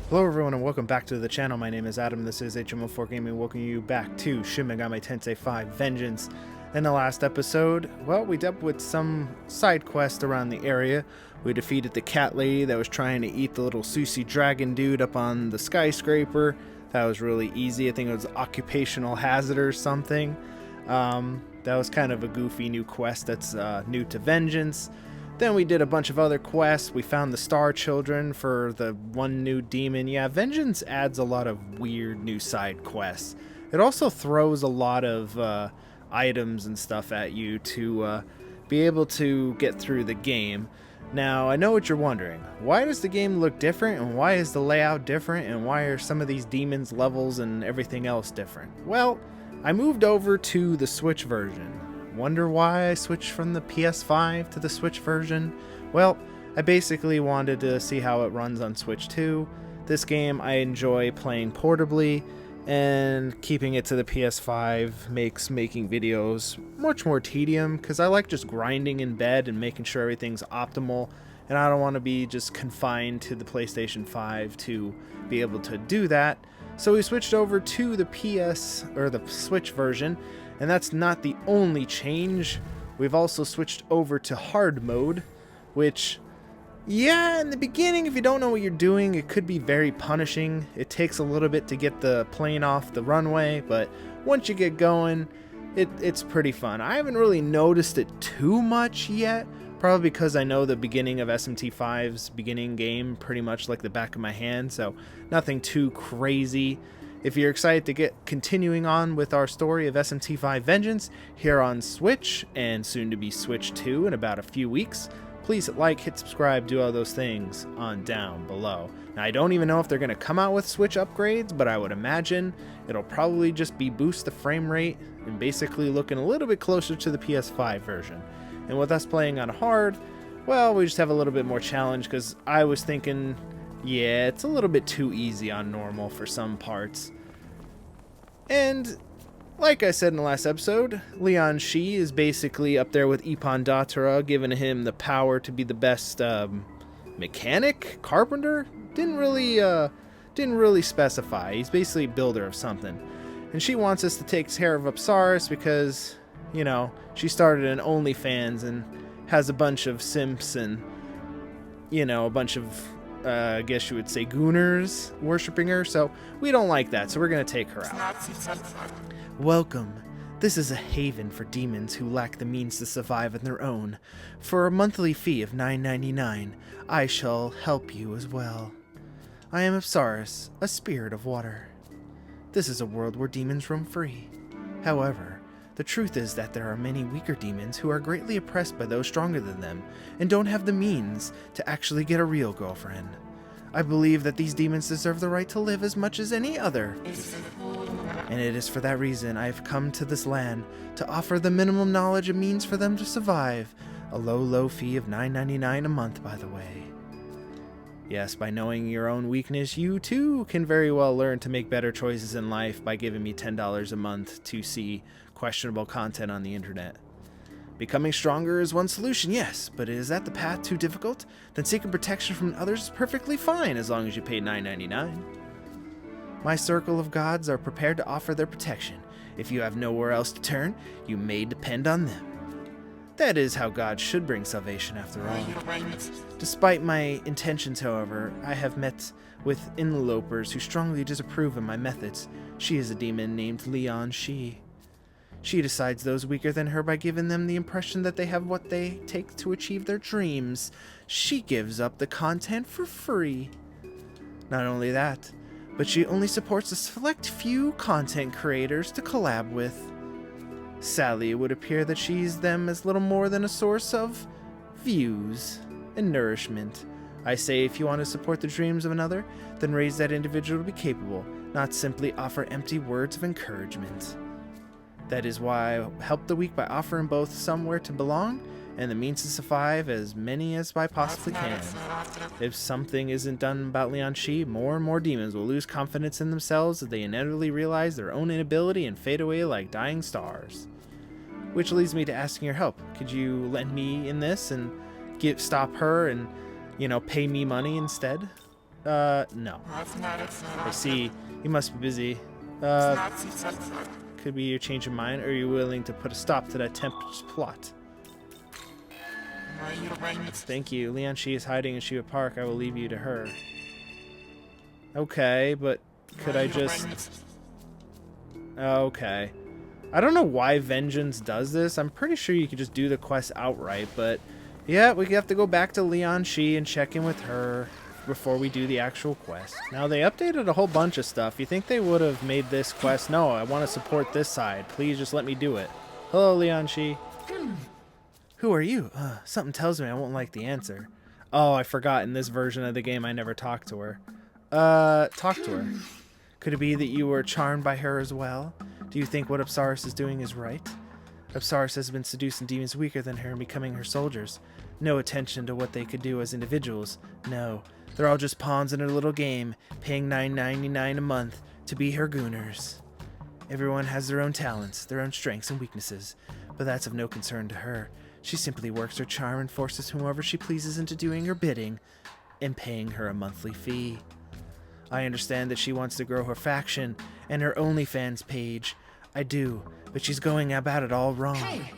Hello everyone and welcome back to the channel. My name is Adam, this is HMO4 Gaming, welcoming you back to Shin Magami Tensei V Vengeance. In the last episode, well, we dealt with some side quest around the area. We defeated the cat lady that was trying to eat the little Sushi dragon dude up on the skyscraper. That was really easy. I think it was occupational hazard or something. That was kind of a goofy new quest that's new to Vengeance. Then we did a bunch of other quests. We found the Star Children for the one new demon. Yeah, Vengeance adds a lot of weird new side quests. It also throws a lot of items and stuff at you to be able to get through the game. Now, I know what you're wondering. Why does the game look different, and why is the layout different, and why are some of these demons' levels and everything else different? Well, I moved over to the Switch version. Wonder why I switched from the PS5 to the Switch version? Well, I basically wanted to see how it runs on Switch 2. This game I enjoy playing portably, and keeping it to the PS5 makes making videos much more tedium, because I like just grinding in bed and making sure everything's optimal, and I don't want to be just confined to the PlayStation 5 to be able to do that. So we switched over to the the Switch version. And that's not the only change. We've also switched over to hard mode, which, yeah, in the beginning, if you don't know what you're doing, it could be very punishing. It takes a little bit to get the plane off the runway, but once you get going, it's pretty fun. I haven't really noticed it too much yet, probably because I know the beginning of SMT5's beginning game pretty much like the back of my hand, so nothing too crazy. If you're excited to get continuing on with our story of SMT5 Vengeance here on Switch, and soon to be Switch 2 in about a few weeks, please hit like, hit subscribe, do all those things on down below. Now, I don't even know if they're going to come out with Switch upgrades, but I would imagine it'll probably just be boost the frame rate and basically looking a little bit closer to the PS5 version. And with us playing on hard, well, we just have a little bit more challenge, because I was thinking, yeah, it's a little bit too easy on normal for some parts. And like I said in the last episode, Leon Shi is basically up there with Ippon Datura, giving him the power to be the best mechanic, carpenter. Didn't really specify. He's basically a builder of something. And she wants us to take care of Apsaris because, you know, she started an OnlyFans and has a bunch of simps and, you know, a bunch of I guess you would say gooners worshipping her, so we don't like that, so we're gonna take her out. Welcome. This is a haven for demons who lack the means to survive on their own. For a monthly fee of $9.99, I shall help you as well. I am Apsaris, a spirit of water. This is a world where demons roam free. However, the truth is that there are many weaker demons who are greatly oppressed by those stronger than them, and don't have the means to actually get a real girlfriend. I believe that these demons deserve the right to live as much as any other. And it is for that reason I have come to this land, to offer the minimum knowledge and means for them to survive. A low fee of $9.99 a month, by the way. Yes, by knowing your own weakness, you too can very well learn to make better choices in life by giving me $10 a month to see questionable content on the internet. Becoming stronger is one solution, yes, but is that the path too difficult? Then seeking protection from others is perfectly fine as long as you pay $9.99. My circle of gods are prepared to offer their protection. If you have nowhere else to turn, you may depend on them. That is how God should bring salvation after all. Despite my intentions, however, I have met with interlopers who strongly disapprove of my methods. She is a demon named Leon Shi. She decides those weaker than her by giving them the impression that they have what they take to achieve their dreams. She gives up the content for free. Not only that, but she only supports a select few content creators to collab with. Sadly, it would appear that she sees them as little more than a source of views and nourishment. I say if you want to support the dreams of another, then raise that individual to be capable, not simply offer empty words of encouragement. That is why I help the weak by offering both somewhere to belong and the means to survive as many as I possibly can. If something isn't done about Leon Shi, more and more demons will lose confidence in themselves as they inevitably realize their own inability and fade away like dying stars. Which leads me to asking your help. Could you lend me in this and stop her and, you know, pay me money instead? No. I see. You must be busy. Could be your change of mind, or are you willing to put a stop to that temptress plot? Thank you. Lian Shi is hiding in Shiva Park. I will leave you to her. Okay, but could I just... Okay. I don't know why Vengeance does this. I'm pretty sure you could just do the quest outright, but... Yeah, we have to go back to Lian Shi and check in with her before we do the actual quest. Now, they updated a whole bunch of stuff. You think they would have made this quest? No, I want to support this side. Please just let me do it. Hello, Lian Shi. Who are you? Something tells me I won't like the answer. Oh, I forgot. In this version of the game, I never talked to her. Talk to her. Could it be that you were charmed by her as well? Do you think what Apsaris is doing is right? Apsaris has been seducing demons weaker than her and becoming her soldiers. No attention to what they could do as individuals. No. They're all just pawns in her little game, paying $9.99 a month to be her gooners. Everyone has their own talents, their own strengths and weaknesses, but that's of no concern to her. She simply works her charm and forces whomever she pleases into doing her bidding and paying her a monthly fee. I understand that she wants to grow her faction and her OnlyFans page. I do, but she's going about it all wrong. Hey.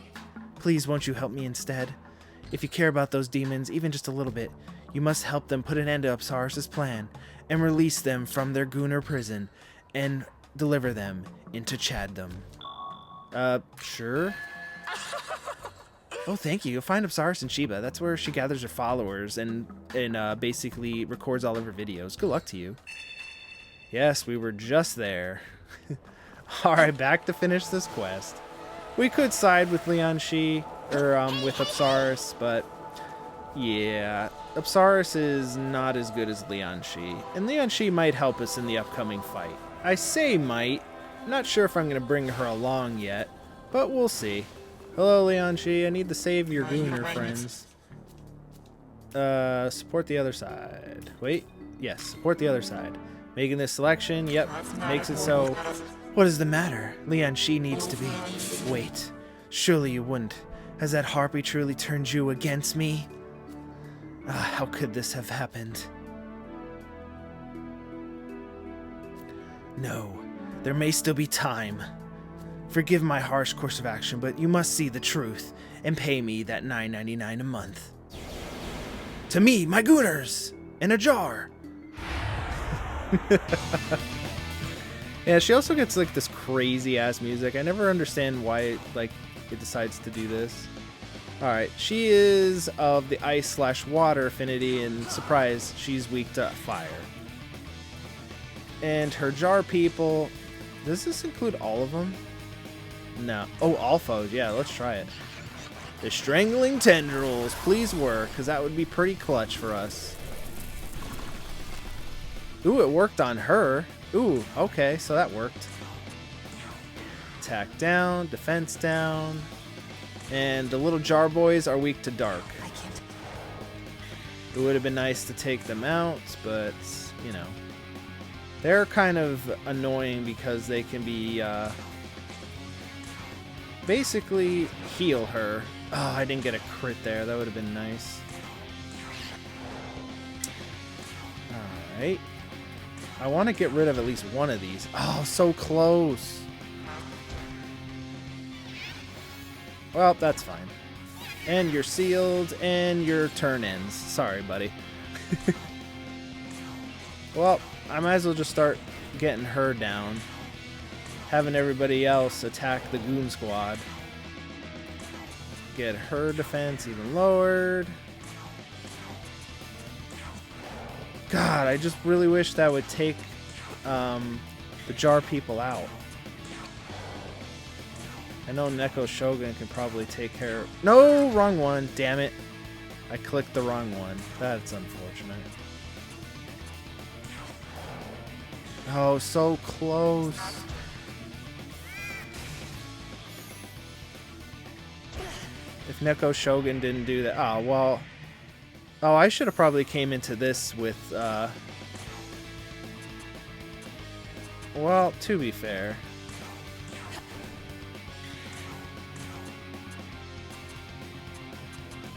Please, won't you help me instead? If you care about those demons, even just a little bit, you must help them put an end to Apsaris' plan and release them from their Gooner prison and deliver them into Chaddom. Sure? Oh, thank you. You'll find Apsaris in Shiba. That's where she gathers her followers and basically records all of her videos. Good luck to you. Yes, we were just there. Alright, back to finish this quest. We could side with Lian Shi, or with Apsaris, but yeah, Apsaris is not as good as Lian Shi, and Lian Shi might help us in the upcoming fight. I say might. Not sure if I'm going to bring her along yet, but we'll see. Hello, Lian Shi. I need to save your Gooner friends. Support the other side. Wait. Yes, support the other side. Making this selection, yep, makes it so. What is the matter? Lian Shi needs to be. Wait, surely you wouldn't. Has that harpy truly turned you against me? How could this have happened? No, there may still be time. Forgive my harsh course of action, but you must see the truth and pay me that $9.99 a month. To me, my Gooners! In a jar! Yeah, she also gets like this crazy ass music. I never understand why like it decides to do this. Alright, she is of the ice/water affinity, and surprise, she's weak to fire. And her jar people, does this include all of them? No. Oh, all foes. Yeah, let's try it. The strangling tendrils, please work, because that would be pretty clutch for us. Ooh, it worked on her. Ooh, okay, so that worked. Attack down, defense down. And the little jar boys are weak to dark. It would have been nice to take them out, but, you know. They're kind of annoying because they can be, basically heal her. Oh, I didn't get a crit there. That would have been nice. Alright. I want to get rid of at least one of these. Oh, so close. Well, that's fine. And you're sealed, and your turn ends. Sorry, buddy. Well, I might as well just start getting her down. Having everybody else attack the Goon Squad. Get her defense even lowered. God, I just really wish that would take the jar people out. I know Neko Shogun can probably take care of... No, wrong one. Damn it. I clicked the wrong one. That's unfortunate. Oh, so close. If Neko Shogun didn't do that... Oh, well... Oh, I should have probably came into this with... Well, to be fair...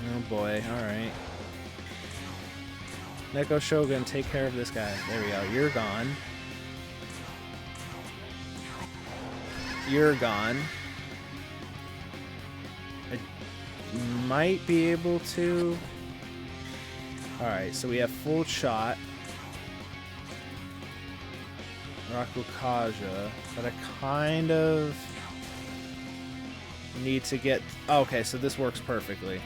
Oh boy, alright. Neko Shogun, take care of this guy. There we go. You're gone. You're gone. I might be able to. Alright, so we have full shot. Rakukaja. But I kind of need to get... Okay, so this works perfectly.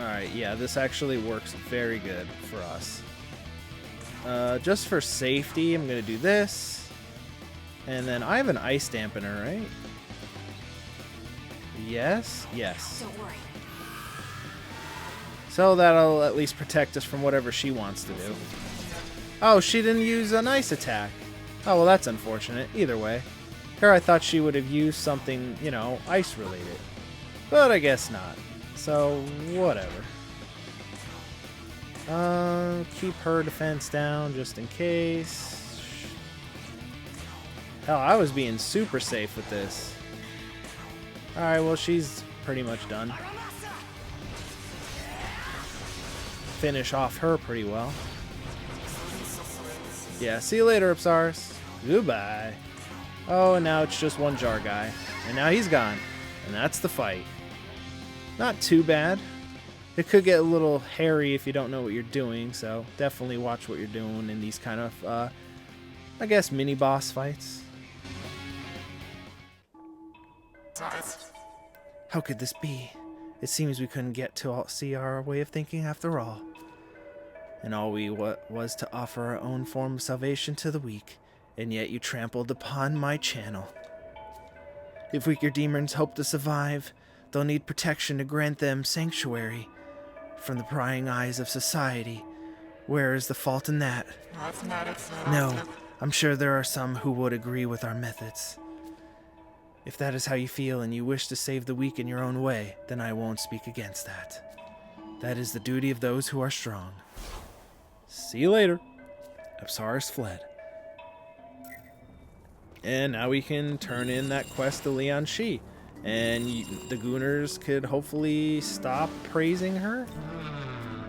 Alright, yeah, this actually works very good for us. Just for safety, I'm going to do this. And then I have an ice dampener, right? Yes? Yes. Don't worry. So that'll at least protect us from whatever she wants to do. Oh, she didn't use an ice attack. Oh, well, that's unfortunate. Either way. Here I thought she would have used something, you know, ice related. But I guess not. So, whatever. Keep her defense down just in case. Hell, I was being super safe with this. Alright, well, she's pretty much done. Finish off her pretty well. Yeah, see you later, Apsaris. Goodbye. Oh, and now it's just one jar guy. And now he's gone. And that's the fight. Not too bad. It could get a little hairy if you don't know what you're doing, so definitely watch what you're doing in these kind of, I guess, mini-boss fights. How could this be? It seems we couldn't get to see our way of thinking after all. And all we was to offer our own form of salvation to the weak, and yet you trampled upon my channel. If weaker demons hope to survive, they'll need protection to grant them sanctuary from the prying eyes of society. Where is the fault in that? No, I'm sure there are some who would agree with our methods. If that is how you feel and you wish to save the weak in your own way, then I won't speak against that. That is the duty of those who are strong. See you later. Apsaris fled. And now we can turn in that quest to Leon Shi. And the Gooners could hopefully stop praising her.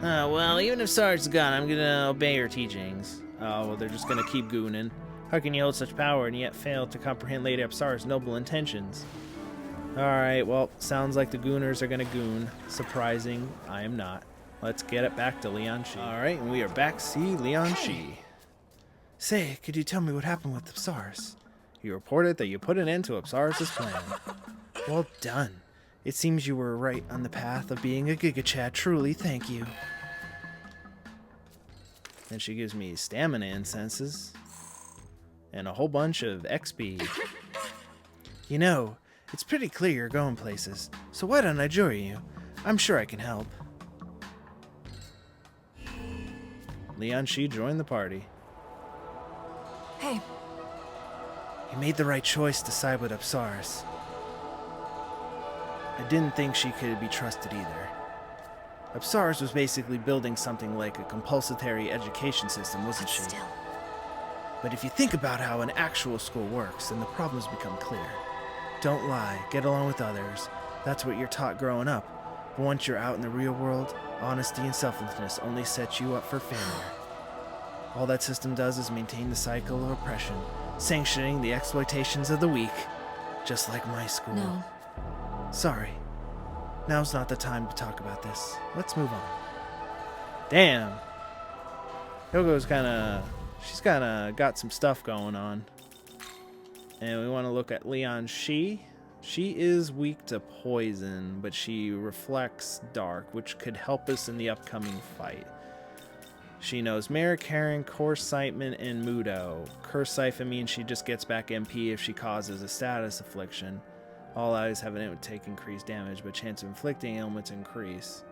Well, even if Sarge's gone, I'm gonna obey her teachings. Oh, well, they're just gonna keep gooning. How can you hold such power and yet fail to comprehend Lady Apsara's noble intentions? Alright, well, sounds like the Gooners are gonna goon. Surprising, I am not. Let's get it back to Leon Shi. Alright, and we are back to see Leon Shi. Say, could you tell me what happened with Apsaris? You reported that you put an end to Apsaris' plan. Well done. It seems you were right on the path of being a Giga Chad. Truly, thank you. And she gives me stamina incenses. And a whole bunch of XP. You know, it's pretty clear you're going places. So why don't I join you? I'm sure I can help. Leon Shi joined the party. Hey. You made the right choice to side with Apsaris. I didn't think she could be trusted either. Apsaris was basically building something like a compulsory education system, wasn't she? Still. But if you think about how an actual school works, then the problems become clear. Don't lie, get along with others. That's what you're taught growing up. But once you're out in the real world, honesty and selflessness only set you up for failure. All that system does is maintain the cycle of oppression, sanctioning the exploitations of the weak, just like my school. No. Sorry. Now's not the time to talk about this. Let's move on. Damn. Yogo's she's kinda got some stuff going on. And we want to look at Leon Shi. She is weak to poison, but she reflects dark, which could help us in the upcoming fight. She knows Mara, Karen, Corsitement, and Mudo. Cursiphon means she just gets back MP if she causes a status affliction. All eyes have an ailment take increased damage, but chance of inflicting ailments increase.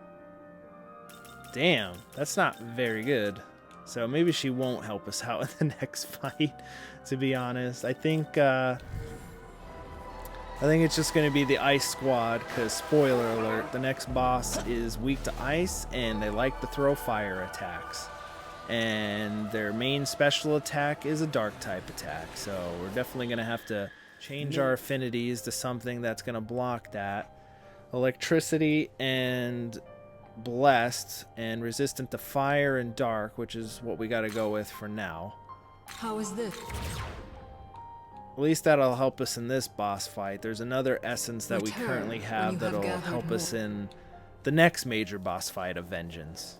Damn, that's not very good. So maybe she won't help us out in the next fight, to be honest. I think it's just going to be the Ice Squad, because, spoiler alert, the next boss is weak to ice, and they like to throw fire attacks. And their main special attack is a dark type attack, so we're definitely going to have to change our affinities to something that's going to block that. Electricity and blessed and resistant to fire and dark, which is what we got to go with for now. How is this? At least that'll help us in this boss fight. There's another essence that we Return currently when have you that'll have help gathered us more. in the next major boss fight of Vengeance.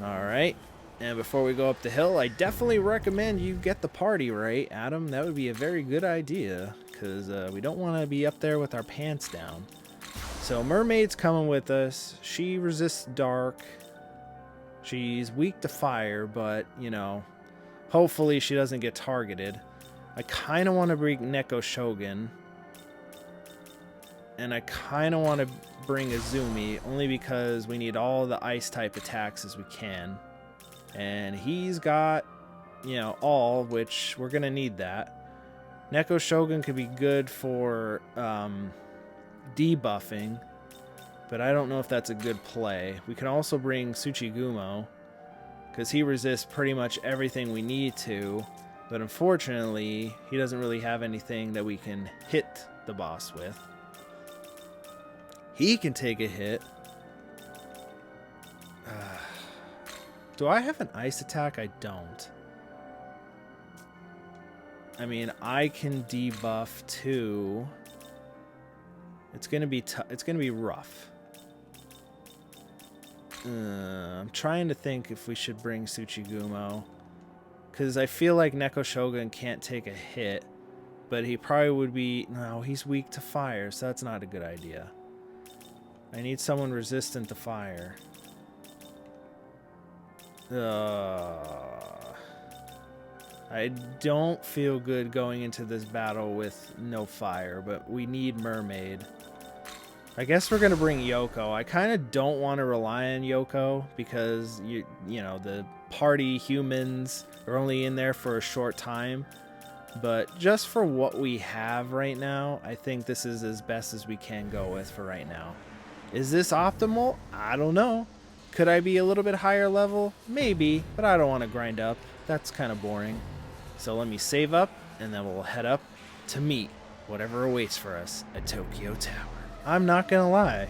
Alright, and before we go up the hill, I definitely recommend you get the party right, Adam. That would be a very good idea, because we don't want to be up there with our pants down. So Mermaid's coming with us. She resists dark. She's weak to fire, but, you know, hopefully she doesn't get targeted. I kind of want to bring Neko Shogun. And I kind of want to bring Izumi, only because we need all the ice-type attacks as we can. And he's got, you know, all, which we're going to need that. Neko Shogun could be good for debuffing, but I don't know if that's a good play. We can also bring Tsuchigumo, because he resists pretty much everything we need to, but unfortunately, he doesn't really have anything that we can hit the boss with. He can take a hit. Do I have an ice attack? I don't. I mean, I can debuff too. It's gonna be it's gonna be rough. I'm trying to think if we should bring Tsuchigumo, because I feel like Neko Shogun can't take a hit, but he probably would be. No, he's weak to fire, so that's not a good idea. I need someone resistant to fire. I don't feel good going into this battle with no fire, but we need Mermaid. I guess we're gonna bring Yoko. I kind of don't want to rely on Yoko because you know the party humans are only in there for a short time. But just for what we have right now, I think this is as best as we can go with for right now. Is this optimal? I don't know. Could I be a little bit higher level? Maybe, but I don't want to grind up. That's kind of boring. So let me save up, and then we'll head up to meet whatever awaits for us at Tokyo Tower. I'm not gonna lie.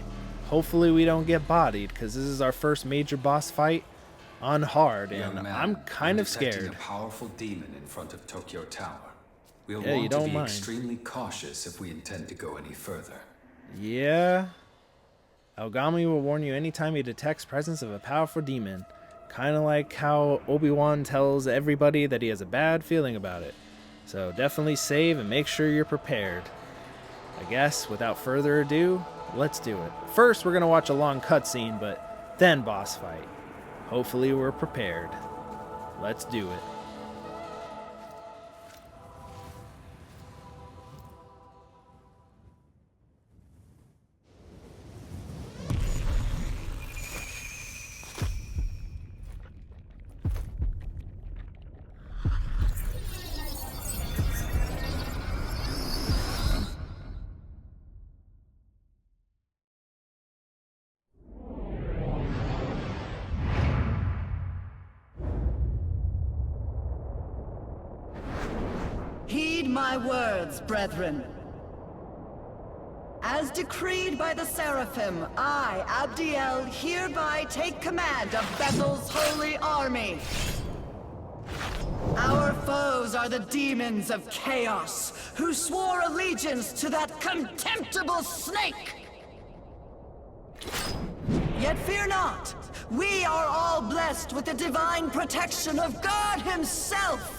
Hopefully we don't get bodied, because this is our first major boss fight on hard, and I'm kind of scared. A powerful demon in front of Tokyo Tower. We'll Yeah, you want to don't be mind. extremely cautious if we intend to go any further. Yeah. Aogami will warn you anytime he detects presence of a powerful demon. Kind of like how Obi-Wan tells everybody that he has a bad feeling about it. So definitely save and make sure you're prepared. I guess, without further ado, let's do it. First, we're going to watch a long cutscene, but then boss fight. Hopefully we're prepared. Let's do it. Heed my words, brethren. As decreed by the Seraphim, I, Abdiel, hereby take command of Bethel's holy army. Our foes are the demons of chaos, who swore allegiance to that contemptible snake! Yet fear not, we are all blessed with the divine protection of God Himself!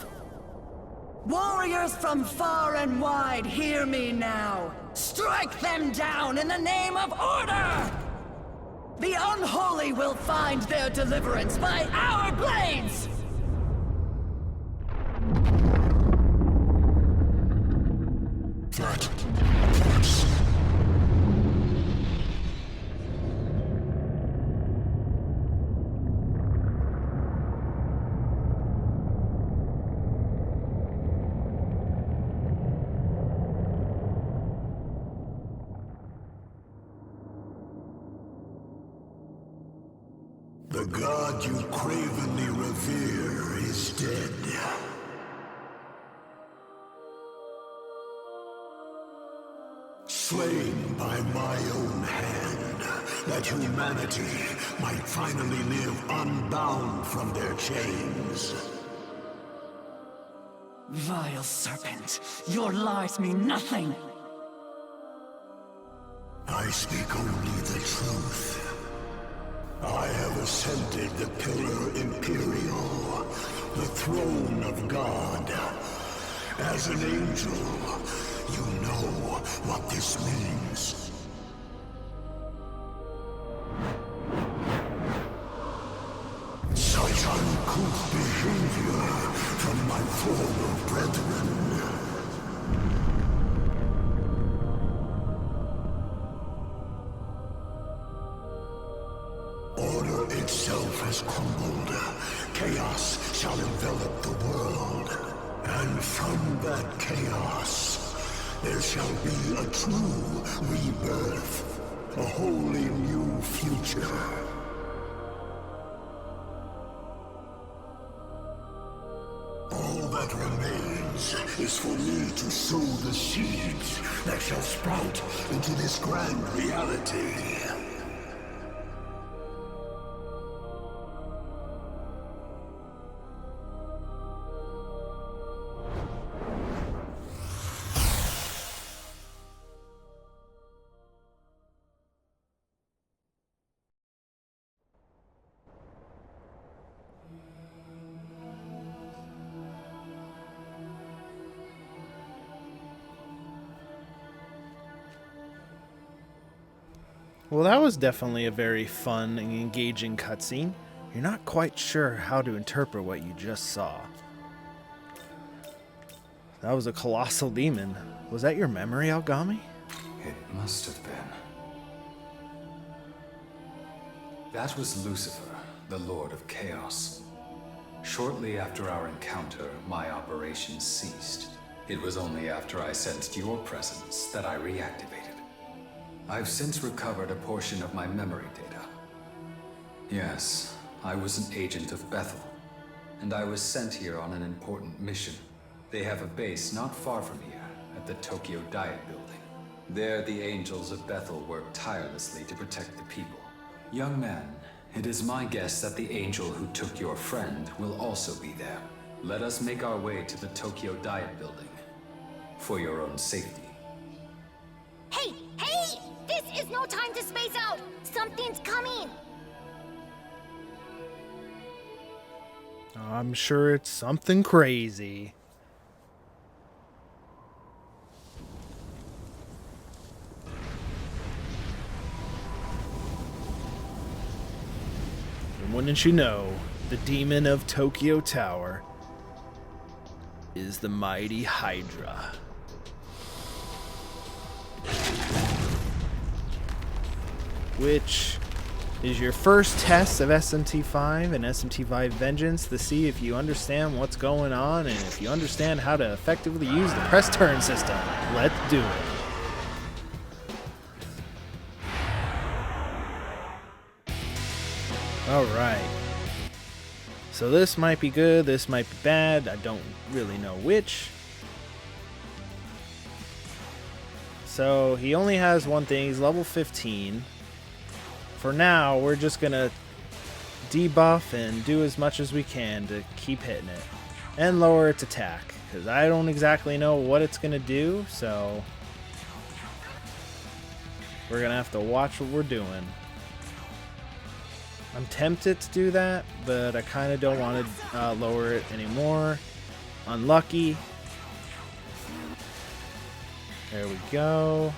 Warriors from far and wide, hear me now! Strike them down in the name of order! The unholy will find their deliverance by our blades! The god you cravenly revere is dead. Slain by my own hand, that humanity might finally live unbound from their chains. Vile serpent, your lies mean nothing. I speak only the truth. I have ascended the Pillar Imperial, the throne of God. As an angel, you know what this means. Such uncouth behavior from my former brethren. Order itself has crumbled. Chaos shall envelop the world. And from that chaos, there shall be a true rebirth. A wholly new future. All that remains is for me to sow the seeds that shall sprout into this grand reality. Well, that was definitely a very fun and engaging cutscene. You're not quite sure how to interpret what you just saw. That was a colossal demon. Was that your memory, Algami? It must have been. That was Lucifer, the Lord of Chaos. Shortly after our encounter, my operations ceased. It was only after I sensed your presence that I reactivated. I've since recovered a portion of my memory data. Yes, I was an agent of Bethel, and I was sent here on an important mission. They have a base not far from here, at the Tokyo Diet Building. There, the angels of Bethel work tirelessly to protect the people. Young man, it is my guess that the angel who took your friend will also be there. Let us make our way to the Tokyo Diet Building, for your own safety. Hey! Hey! This is no time to space out! Something's coming! I'm sure it's something crazy. And wouldn't you know, the demon of Tokyo Tower is the mighty Hydra. Which is your first test of SMT5 and SMT5 Vengeance to see if you understand what's going on and if you understand how to effectively use the press turn system. Let's do it. Alright. So this might be good, this might be bad, I don't really know which. So he only has one thing, he's level 15. For now, we're just gonna debuff and do as much as we can to keep hitting it. And lower its attack, because I don't exactly know what it's gonna do, so we're gonna have to watch what we're doing. I'm tempted to do that, but I kind of don't want to lower it anymore. Unlucky. There we go.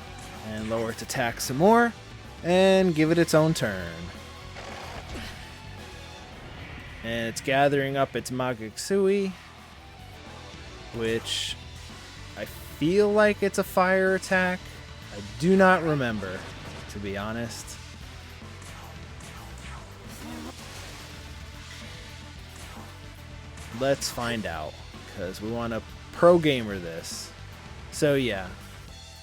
And lower its attack some more. And give it its own turn. And it's gathering up its Magitsui, which I feel like it's a fire attack. I do not remember, to be honest. Let's find out, because we want to pro gamer this. So yeah.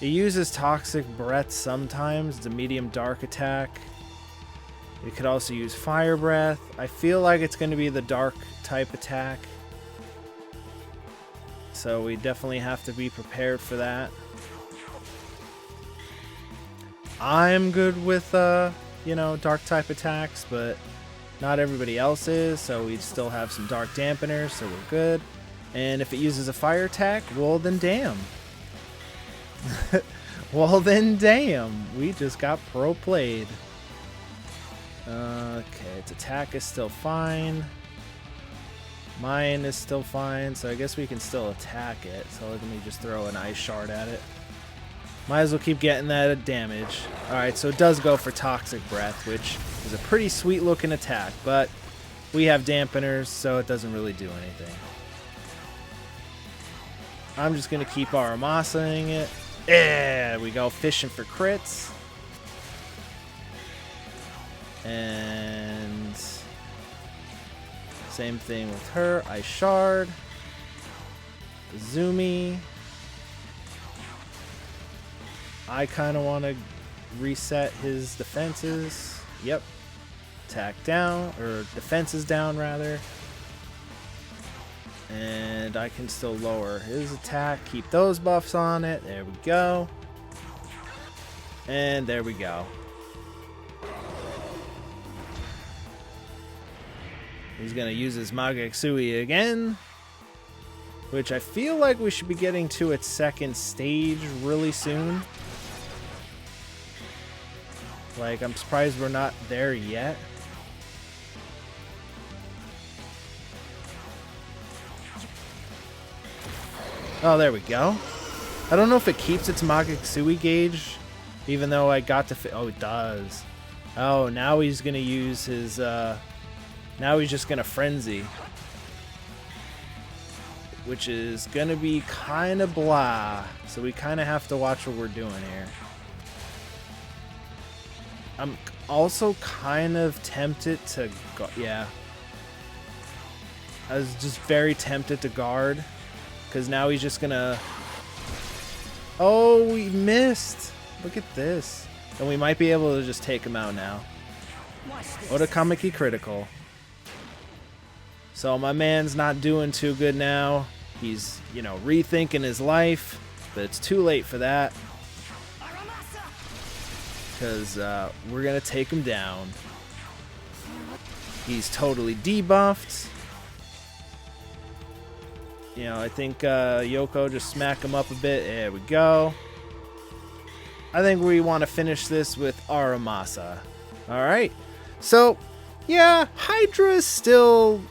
It uses Toxic Breath sometimes, it's a medium dark attack. It could also use Fire Breath. I feel like it's going to be the dark type attack. So we definitely have to be prepared for that. I'm good with you know, dark type attacks, but not everybody else is, so we still have some dark dampeners, so we're good. And if it uses a fire attack, well then damn. Well then damn. We just got pro played. Okay, its attack is still fine. Mine is still fine, so I guess we can still attack it. So let me just throw an ice shard at it. Might as well keep getting that damage. Alright, so it does go for Toxic Breath, which is a pretty sweet looking attack, but we have dampeners, so it doesn't really do anything. I'm just going to keep Aramasaing it. There we go, fishing for crits. And same thing with her. Ice Shard. Zumi. I kind of want to reset his defenses. Yep. Attack down, or defenses down rather. And I can still lower his attack. Keep those buffs on it. There we go. And there we go. He's going to use his Magetsui again. Which I feel like we should be getting to its second stage really soon. Like, I'm surprised we're not there yet. Oh, there we go. I don't know if it keeps its Magetsui gauge, even though I got to... Oh, it does. Oh, now he's going to use his... Now he's just going to Frenzy. Which is going to be kind of blah. So we kind of have to watch what we're doing here. I'm also kind of tempted to... Yeah. I was just very tempted to guard. Because now he's just going to... Oh, we missed. Look at this. And we might be able to just take him out now. Otakamaki critical. So my man's not doing too good now. He's, you know, rethinking his life. But it's too late for that. Because we're going to take him down. He's totally debuffed. You know, I think Yoko just smack him up a bit. There we go. I think we want to finish this with Aramasa. Alright. So, yeah, Hydra is still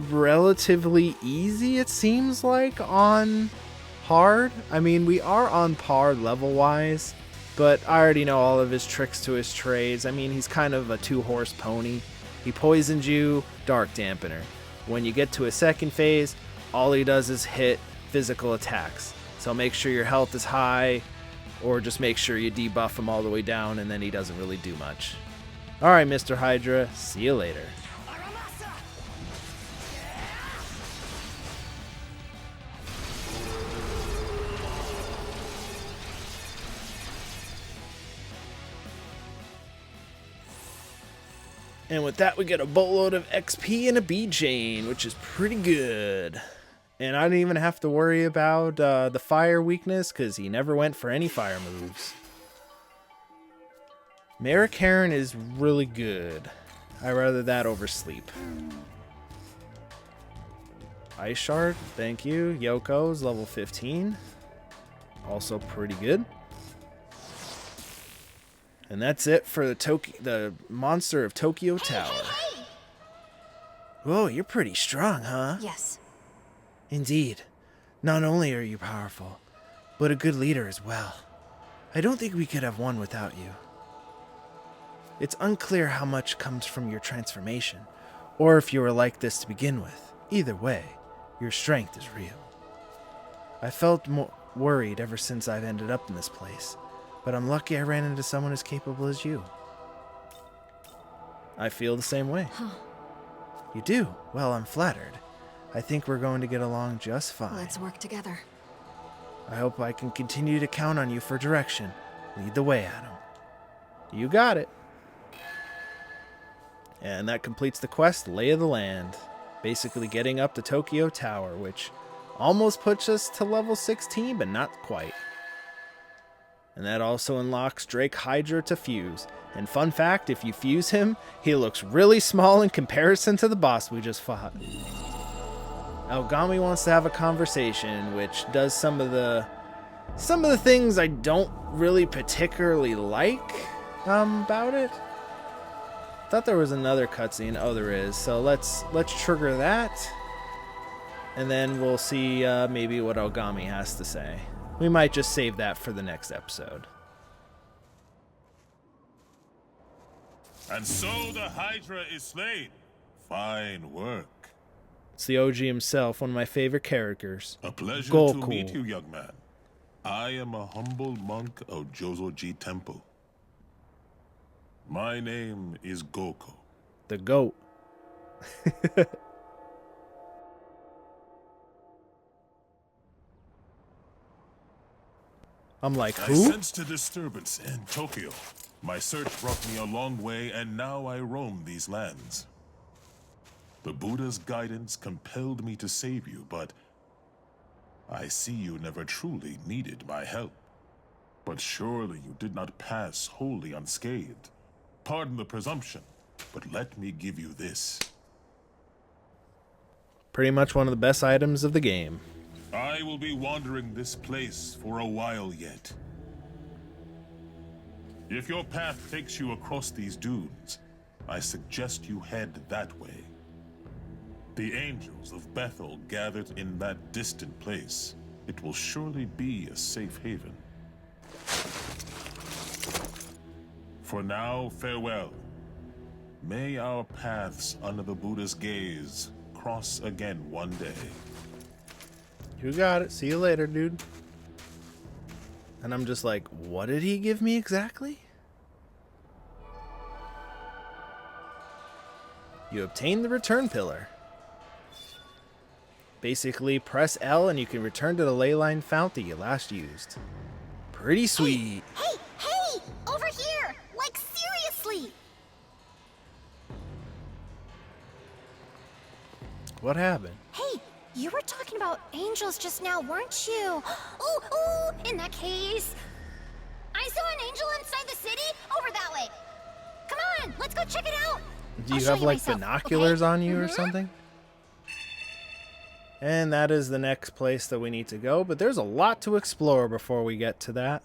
relatively easy, it seems like, on hard. I mean, we are on par level-wise, but I already know all of his tricks to his trades. I mean, he's kind of a two-horse pony. He poisons you, Dark Dampener. When you get to a second phase, all he does is hit physical attacks. So make sure your health is high, or just make sure you debuff him all the way down, and then he doesn't really do much. Alright, Mr. Hydra, see you later. And with that, we get a boatload of XP and a B chain, which is pretty good. And I didn't even have to worry about the fire weakness, because he never went for any fire moves. Merrick Heron is really good. I'd rather that over sleep. Ice Shard, thank you. Yoko's level 15. Also pretty good. And that's it for the monster of Tokyo Tower. Hey! Whoa, you're pretty strong, huh? Yes. Indeed. Not only are you powerful, but a good leader as well. I don't think we could have won without you. It's unclear how much comes from your transformation, or if you were like this to begin with. Either way, your strength is real. I felt worried ever since I've ended up in this place, but I'm lucky I ran into someone as capable as you. I feel the same way. Huh. You do? Well, I'm flattered. I think we're going to get along just fine. Let's work together. I hope I can continue to count on you for direction. Lead the way, Adam. You got it. And that completes the quest, Lay of the Land. Basically getting up to Tokyo Tower, which almost puts us to level 16, but not quite. And that also unlocks Drake Hydra to fuse. And fun fact, if you fuse him, he looks really small in comparison to the boss we just fought. Ogami wants to have a conversation, which does some of the things I don't really particularly like about it. Thought there was another cutscene. Oh, there is. So let's trigger that, and then we'll see maybe what Ogami has to say. We might just save that for the next episode. And so the Hydra is slain. Fine work. It's the OG himself, one of my favorite characters. A pleasure Goku. to meet you, young man. I am a humble monk of Jozoji Temple. My name is Goku. The GOAT. I'm like, I who? sensed a disturbance in Tokyo. My search brought me a long way, and now I roam these lands. The Buddha's guidance compelled me to save you, but I see you never truly needed my help. But surely you did not pass wholly unscathed. Pardon the presumption, but let me give you this. Pretty much one of the best items of the game. I will be wandering this place for a while yet. If your path takes you across these dunes, I suggest you head that way. The angels of Bethel gathered in that distant place. It will surely be a safe haven. For now, farewell. May our paths under the Buddha's gaze cross again one day. You got it. See you later, dude. And I'm just like, what did he give me exactly? You obtain the return pillar. Basically, press L and you can return to the ley line fount that you last used. Pretty sweet. Hey! Over here! Like, seriously! What happened? Hey, you were talking about angels just now, weren't you? Ooh, in that case... I saw an angel inside the city, over that way. Come on, let's go check it out. Do I'll you show have like myself, binoculars okay? on you or something? And that is the next place that we need to go, but there's a lot to explore before we get to that.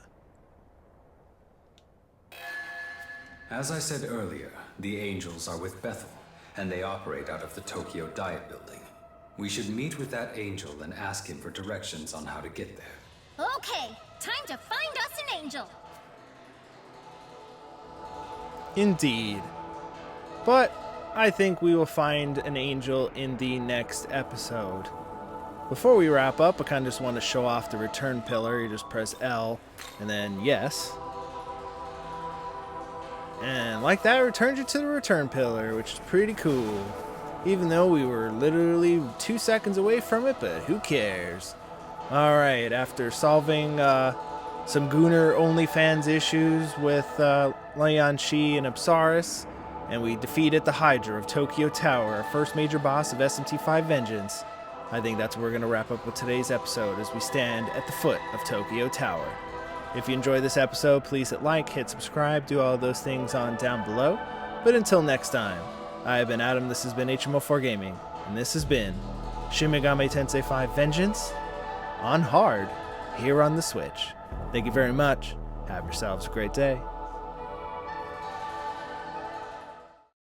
As I said earlier, the angels are with Bethel, and they operate out of the Tokyo Diet Building. We should meet with that angel and ask him for directions on how to get there. Okay, time to find us an angel. Indeed. But I think we will find an angel in the next episode. Before we wrap up, I kind of just want to show off the return pillar. You just press L and then yes. And like that, it returns you to the return pillar, which is pretty cool. Even though we were literally 2 seconds away from it, but who cares? Alright, after solving some Gooner OnlyFans issues with Leon Shi and Apsaris, and we defeated the Hydra of Tokyo Tower, our first major boss of SMT5 Vengeance, I think that's where we're going to wrap up with today's episode as we stand at the foot of Tokyo Tower. If you enjoyed this episode, please hit like, hit subscribe, do all of those things on down below. But until next time, I have been Adam, this has been HMO4 Gaming, and this has been Shin Magami Tensei V Vengeance on hard here on the Switch. Thank you very much. Have yourselves a great day.